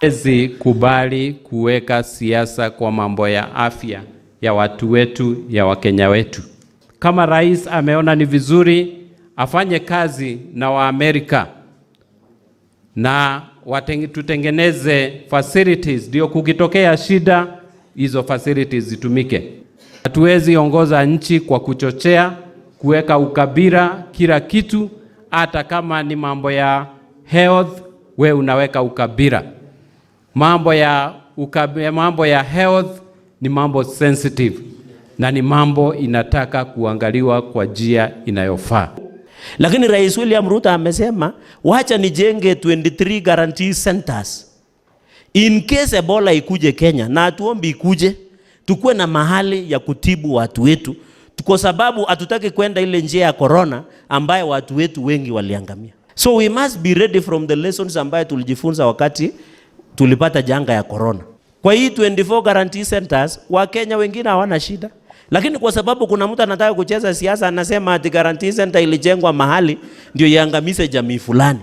Hatuwezi kubali kuweka siasa kwa mambo ya afya ya watu wetu, ya Wakenya wetu. Kama rais ameona ni vizuri afanye kazi na Waamerika na tutengeneze facilities, ndio kukitokea shida hizo facilities zitumike. Hatuwezi ongoza nchi kwa kuchochea, kuweka ukabila kila kitu. Hata kama ni mambo ya health, we unaweka ukabila. Mambo ya health ni mambo sensitive na ni mambo inataka kuangaliwa kwa njia inayofaa. Lakini Rais William Ruto amesema wacha nijenge 23 guarantee centers in case Ebola ikuje Kenya, na atuombi ikuje, tukue na mahali ya kutibu watu wetu, kwa sababu hatutaki kwenda ile njia ya corona ambayo watu wetu wengi waliangamia. So we must be ready from the lessons ambayo tulijifunza wakati tulipata janga ya corona. Kwa hii 24 guarantee centers, Wakenya wengine hawana shida. Lakini kwa sababu kuna mtu anataka kucheza siasa, anasema ati guarantee center ilijengwa mahali ndio iangamize jamii fulani.